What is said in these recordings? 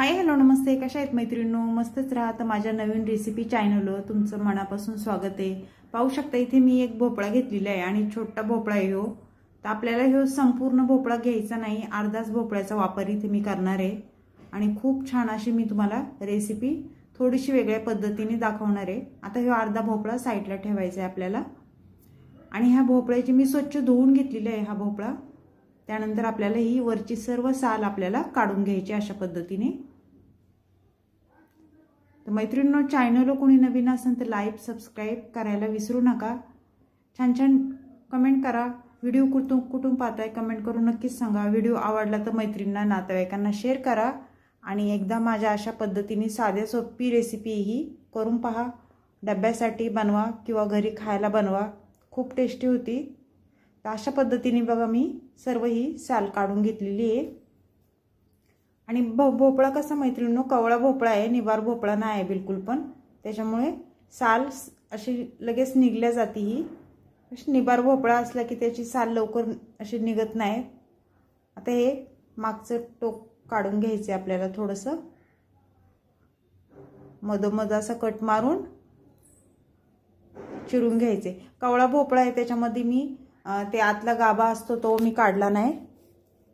Hi hello नमस्ते, कशा आहेत मैत्रिणींनो? मस्तच राहा. तर माझ्या नवीन रेसिपी चॅनलवर तुमचं मनापासून स्वागत आहे. पाहू शकता इथे मी एक भोपळा घेतलेला आहे आणि छोटा भोपळा आहे हो. तर आपल्याला हे संपूर्ण भोपळा घ्यायचा नाही, अर्धाच भोपळ्याचा वापर इथे मी करणार आहे आणि खूप छान अशी मी तुम्हाला रेसिपी थोडीशी वेगळ्या पद्धतीने दाखवणार आहे. आता हे अर्धा भोपळा साईडला ठेवायचा आहे आपल्याला आणि ह्या भोपळ्याची मी स्वच्छ धुवून घेतलेली आहे हा भोपळा. त्यानंतर आपल्याला ही वरची सर्व साल आपल्याला काढून घ्यायची अशा पद्धतीने. तर मैत्रिणींनो, चॅनलला कोणी नवीन असेल तर लाईक सबस्क्राईब करायला विसरू नका. छान छान कमेंट करा. व्हिडिओ कुठून पाहताय कमेंट करून नक्कीच सांगा. व्हिडिओ आवडला तर मैत्रिणींना नातेवाईकांना शेअर करा आणि एकदा माझ्या अशा पद्धतीने साध्या सोपी रेसिपी ही करून पहा. डब्यासाठी बनवा किंवा घरी खायला बनवा, खूप टेस्टी होती. तर अशा पद्धतीने बघा मी सर्व ही साल काढून घेतलेली आहे. आणि भोपळा कसा मैत्रिणींनो, कवळा भोपळा आहे, निबार भोपळा नाही आहे बिलकुल पण. त्याच्यामुळे साल अशी लगेच निघल्या जाते. ही अशी निबार भोपळा असला की त्याची साल लवकर अशी निघत नाही. आता हे मागचं टोक काढून घ्यायचे आपल्याला, थोडंसं मधोमध असं कट मारून चिरून घ्यायचे. कवळा भोपळा आहे त्याच्यामध्ये मी ते आतला गाभा असतो तो मी काढला नाही.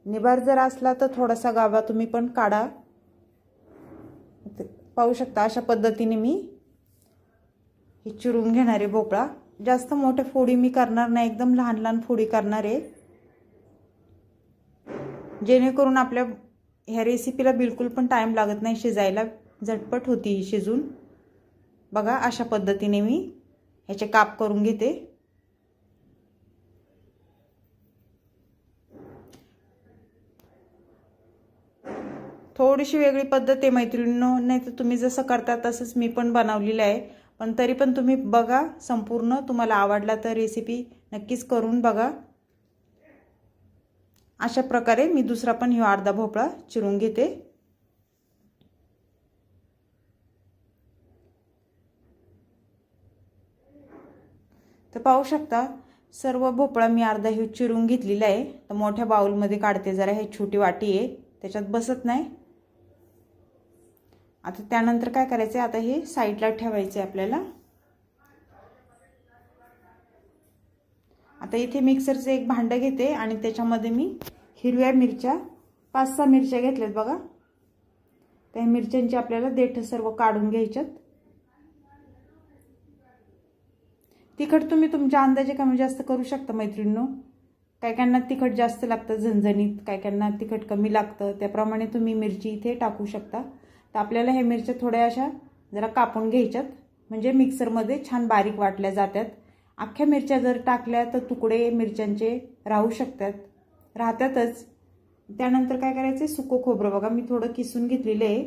निबार जर असला तर थोडासा गाभा तुम्ही पण काढा. पाहू शकता अशा पद्धतीने मी हे चिरून घेणार आहे भोपळा. जास्त मोठे फोडी मी करणार नाही, एकदम लहान लहान फोडी करणार आहे, जेणेकरून आपल्या ह्या रेसिपीला बिलकुल पण टाइम लागत नाही शिजायला, झटपट होती शिजून. बघा अशा पद्धतीने मी ह्याचे काप करून घेते. थोडीशी वेगळी पद्धत आहे मैत्रिणींनो, नाही तर तुम्ही जसं करता तसंच मी पण बनवलेलं आहे. पण तरी पण तुम्ही बघा संपूर्ण, तुम्हाला आवडला तर रेसिपी नक्कीच करून बघा. अशा प्रकारे मी दुसरा पण हा अर्धा भोपळा चिरून घेते. तर पाहू शकता सर्व भोपळा मी अर्धा हे चिरून घेतलेला आहे. तर मोठ्या बाउलमध्ये काढते, जरा हे छोटी वाटी आहे त्याच्यात बसत नाही. आता त्यानंतर काय करायचं, आता हे साईडला ठेवायचे आपल्याला. आता इथे मिक्सरचं एक भांडं घेते आणि त्याच्यामध्ये मी हिरव्या मिरच्या 5-6 मिरच्या घेतल्यात बघा. त्या मिरच्यांची आपल्याला देठ सर्व काढून घ्यायच्यात. तिखट तुम्ही तुमच्या अंदाजे कमी जास्त करू शकता मैत्रिणींनो. काहीकांना तिखट जास्त लागतं झणझणीत, काहीकांना तिखट कमी लागतं, त्याप्रमाणे तुम्ही मिरची इथे टाकू शकता. तर आपल्याला हे मिरच्या थोड्या अशा जरा कापून घ्यायच्यात, म्हणजे मिक्सरमध्ये छान बारीक वाटल्या जातात. अख्ख्या मिरच्या जर टाकल्या तर तुकडे मिरच्यांचे राहू शकतात, राहतातच. त्यानंतर काय करायचं, सुकं खोबरं बघा मी थोडं किसून घेतलेलं आहे,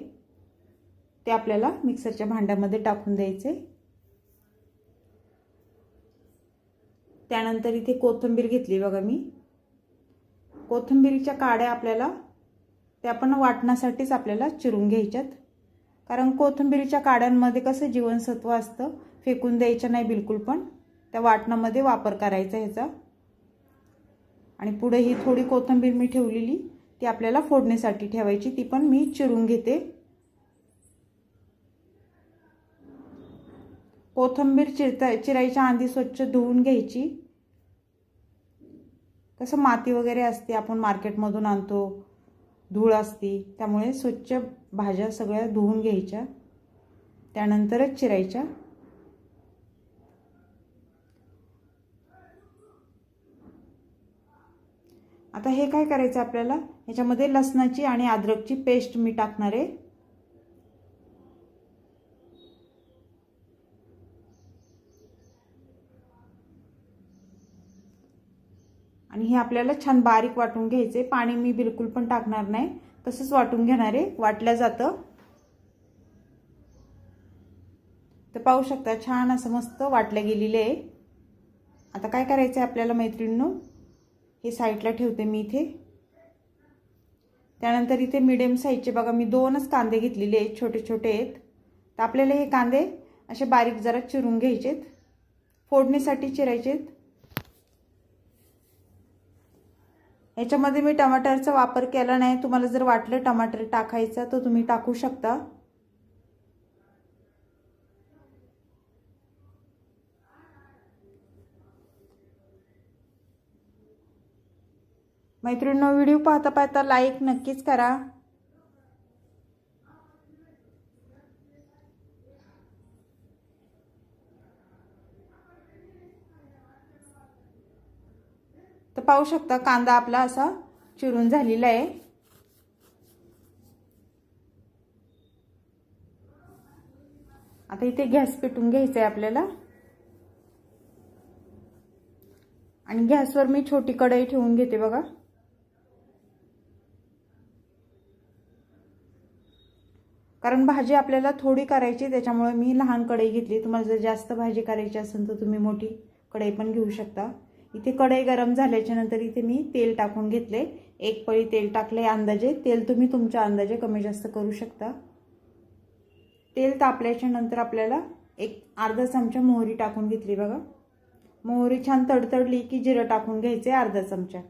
ते आपल्याला मिक्सरच्या भांड्यामध्ये टाकून द्यायचे. त्यानंतर इथे कोथिंबीर घेतली बघा मी. कोथिंबीरच्या काड्या आपल्याला त्या पण वाटण्यासाठीच आपल्याला चिरून घ्यायच्यात, कारण कोथिंबीरच्या काड्यांमध्ये कसं जीवनसत्व असतं, फेकून द्यायचं नाही बिलकुल पण, त्या वाटणामध्ये वापर करायचा ह्याचा. आणि पुढे ही थोडी कोथिंबीर मी ठेवलेली ती आपल्याला फोडणीसाठी ठेवायची, ती पण मी चिरून घेते. कोथिंबीर चिरायच्या आधी स्वच्छ धुवून घ्यायची. कसं माती वगैरे असते, आपण मार्केटमधून आणतो, धूळ असते, त्यामुळे स्वच्छ भाज्या सगळ्या धुवून घ्यायच्या, त्यानंतरच चिरायच्या. आता हे काय करायचं आपल्याला, ह्याच्यामध्ये लसणाची आणि अद्रकची पेस्ट मी टाकणार आहे. आणि हे आपल्याला छान बारीक वाटून घ्यायचे. पाणी मी बिलकुल पण टाकणार नाही, तसंच वाटून घेणार आहे, वाटल्या जातं. तर पाहू शकता छान असं मस्त वाटलं गेलेलं आहे. आता काय करायचं आहे आपल्याला मैत्रिणींनो, हे साईडला ठेवते मी इथे. त्यानंतर इथे मीडियम साईजचे बघा मी 2च कांदे घेतलेले आहेत, छोटे छोटे आहेत. तर आपल्याला हे कांदे असे बारीक जरा चिरून घ्यायचेत, फोडणीसाठी चिरायचेत. ह्याच्यामध्ये मी टमाटरचा वापर केला नाही, तुम्हाला जर वाटलं टमाटर टाकायचा तर तुम्ही टाकू शकता। मैत्रिणींनो, व्हिडिओ पाहता पाहता लाईक नक्कीच करा। तर पाहू शकता कांदा आपला असा चिरून झालेला आहे। आता इथे गॅस पेटवून घ्यायचा आहे आपल्याला आणि गॅसवर मी छोटी कढई ठेवून घेते बघा। कारण भाजी आपल्याला थोडी करायची त्याच्यामुळे मी लहान कढई घेतली। तुम्हाला जर जास्त भाजी करायची असेल तर तुम्ही मोठी कढई पण घेऊ शकता। इथे कढई गरम झाल्याच्या नंतर इथे मी तेल टाकून घेतले, एक पळी तेल टाकले अंदाजे। तेल तुम्ही तुमच्या अंदाजे कमी जास्त करू शकता। तेल तापल्याच्या नंतर आपल्याला एक अर्धा चमचा मोहरी टाकून घेतली बघा। मोहरी छान तडतडली की जिरं टाकून घ्यायचे अर्धा चमचा।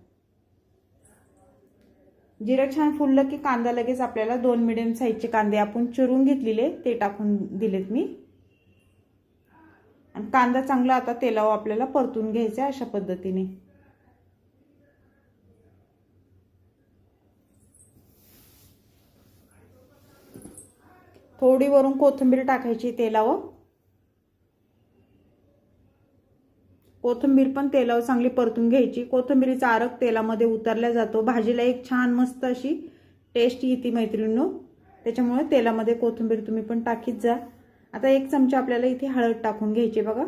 जिरं छान फुललं की कांदा लगेच आपल्याला 2 मीडियम साईजचे कांदे आपण चिरून घेतलेले ते टाकून दिलेत मी। आणि कांदा चांगला आता तेलावर आपल्याला परतून घ्यायचा अशा पद्धतीने। थोडी वरून कोथिंबीर टाकायची तेलावर। कोथिंबीर पण तेलावर चांगली परतून घ्यायची। कोथिंबीरीचा अर्क तेलामध्ये उतरला जातो, भाजीला एक छान मस्त अशी टेस्ट येते मैत्रिणींनो। त्याच्यामुळे तेलामध्ये कोथिंबीर तुम्ही पण टाकीत जा। आता एक चमचा आपल्याला इथे हळद टाकून घ्यायची बघा।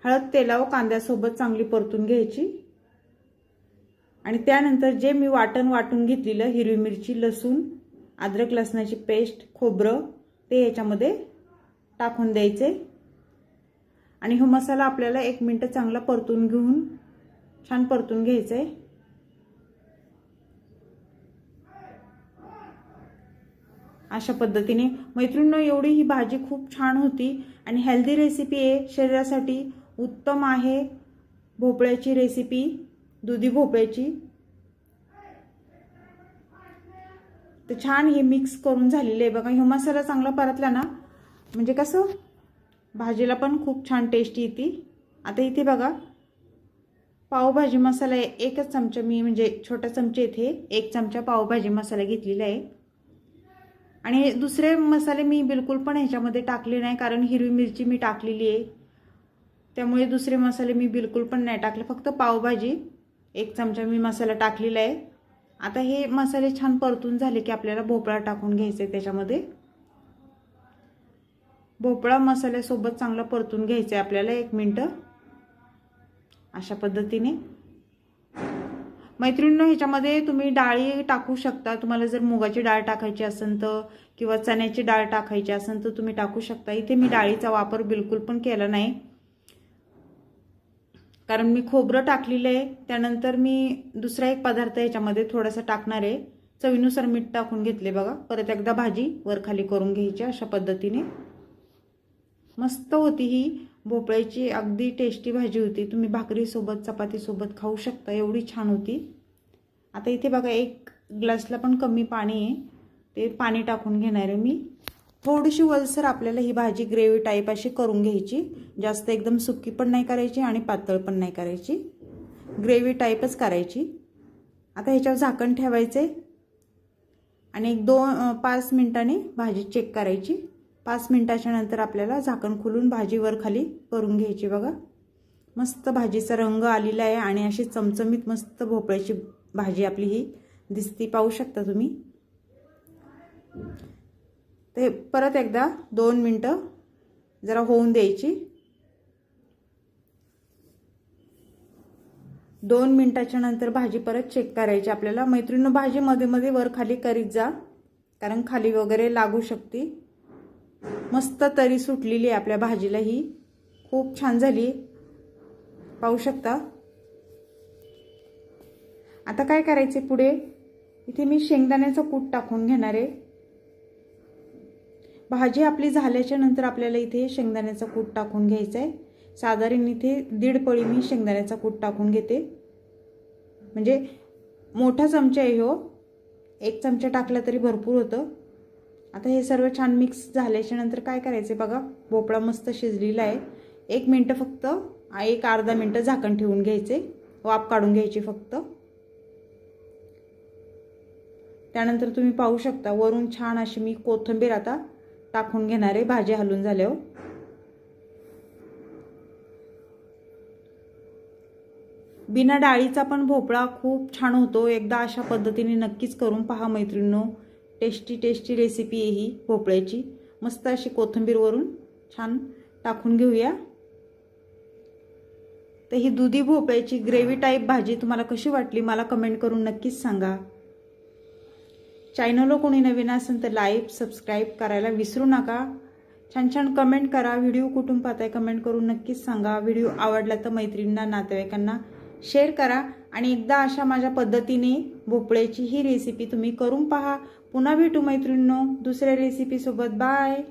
हळद तेलावर कांद्यासोबत चांगली परतून घ्यायची आणि त्यानंतर जे मी वाटून घेतलेलं हिरवी मिरची, लसूण, अद्रक लसणाची पेस्ट, खोबरं ते ह्याच्यामध्ये टाकून द्यायचे आणि हा मसाला आपल्याला 1 मिनिट चांगला परतून घेऊन छान परतून घ्यायचा आहे। अशा पद्धतीने मैत्रिणींनो, एवढी ही भाजी खूप छान होती आणि हेल्दी रेसिपी आहे, शरीरासाठी उत्तम आहे। भोपळ्याची रेसिपी, दुधी भोपळ्याची। तर छान हे मिक्स करून झालेले आहे बघा। हा मसाला चांगला परतला ना म्हणजे कसं भाजीला पण खूप छान टेस्ट येते। आता इथे बघा पावभाजी मसाला एकच चमचा मी म्हणजे छोटा चमचा इथे 1 चमचा पावभाजी मसाला घेतलेला आहे आणि दुसरे मसाले मी बिलकुल पण ह्याच्यामध्ये टाकले नाही, कारण हिरवी मिरची मी टाकलेली आहे त्यामुळे दुसरे मसाले मी बिलकुल पण नाही टाकले। फक्त पावभाजी 1 चमचा मी मसाला टाकलेला आहे। आता हे मसाले छान परतून झाले की आपल्याला भोपळा टाकून घ्यायचा आहे त्याच्यामध्ये। भोपळा मसाल्यासोबत चांगला परतून घ्यायचा आहे आपल्याला 1 मिनिट अशा पद्धतीने। मैत्रिणींनो, ह्याच्यामध्ये तुम्ही डाळी टाकू शकता। तुम्हाला जर मुगाची डाळ टाकायची असेल तर किंवा चण्याची डाळ टाकायची असेल तर तुम्ही टाकू शकता। इथे मी डाळीचा वापर बिलकुल पण केला नाही, कारण मी खोबरं टाकलेलं आहे। त्यानंतर मी दुसरा एक पदार्थ ह्याच्यामध्ये थोडासा टाकणार आहे, चवीनुसार मीठ टाकून घेतले बघा। परत एकदा भाजी वर खाली करून घ्यायची अशा पद्धतीने। मस्त होती ही भोपळ्याची, अगदी टेस्टी भाजी होती। तुम्ही भाकरी सोबत चपाती सोबत खाऊ शकता, एवढी छान होती। आता इथे बघा 1 ग्लासला पण कमी पाणी आहे, ते पाणी टाकून घेणार आहे मी। थोडीशी वलसर आपल्याला ही भाजी ग्रेव्ही टाईप अशी करून घ्यायची, जास्त एकदम सुकी पण नाही करायची आणि पातळ पण नाही करायची, ग्रेव्ही टाईपच करायची। आता ह्याच्यावर झाकण ठेवायचे आणि 5 मिनिटांनी भाजी चेक करायची। 5 मिनिटाच्या नंतर आपल्याला झाकण खोलून भाजी वर खाली करून घ्यायची बघा। मस्त भाजीचा रंग आलेला आहे आणि अशी चमचमीत मस्त भोपळ्याची भाजी आपली ही दिसती, पाहू शकता तुम्ही। ते परत एकदा 2 मिनिटं जरा होऊन द्यायची। 2 मिनिटाच्या नंतर भाजी परत चेक करायची आपल्याला। मैत्रिणींनो, भाजी मध्ये मध्ये वर खाली करीत जा, कारण खाली वगैरे लागू शकते। मस्त तरी सुटलेली आहे आपल्या भाजीला, ही खूप छान झाली, पाहू शकता। आता काय करायचे पुढे, इथे मी शेंगदाण्याचं कूट टाकून घेणार आहे। भाजी आपली झाल्याच्या नंतर आपल्याला इथे शेंगदाण्याचा कूट टाकून घ्यायचा आहे। साधारण इथे 1.5 पळी मी शेंगदाण्याचा कूट टाकून घेते, म्हणजे मोठा चमचा आहे हो, 1 चमचा टाकला तरी भरपूर होतं. आता हे सर्व छान मिक्स झाल्याच्या नंतर काय करायचं बघा, भोपळा मस्त शिजलेला आहे. 1 मिनिट फक्त, 1 अर्धा मिनिट झाकण ठेवून घ्यायचे, वाफ काढून घ्यायची फक्त. त्यानंतर तुम्ही पाहू शकता वरून छान अशी मी कोथिंबीर आता टाकून घेणार आहे भाजी हलून झाल्यावर. बिना डाळीचा पण भोपळा खूप छान होतो. एकदा अशा पद्धतीने नक्कीच करून पहा मैत्रिणींनो. टेस्टी टेस्टी रेसिपी आहे ही भोपळ्याची. मस्त अशी कोथिंबीर वरून छान टाकून घेऊया. तर ही दुधी भोपळ्याची ग्रेव्ही टाईप भाजी तुम्हाला कशी वाटली मला कमेंट करून नक्कीच सांगा. चॅनलला कोणी नवीन असेल तर लाईक सबस्क्राईब करायला विसरू नका. छान छान कमेंट करा. व्हिडिओ कुठून पाहताय कमेंट करून नक्कीच सांगा. व्हिडिओ आवडला तर मैत्रिणींना नातेवाईकांना शेअर करा. आणि एकदा अशा माझ्या पद्धतीने भोपळ्याची ही रेसिपी तुम्ही करून पहा. पुन्हा भेटू मैत्रिणींनो दुसऱ्या रेसिपी सोबत. बाय.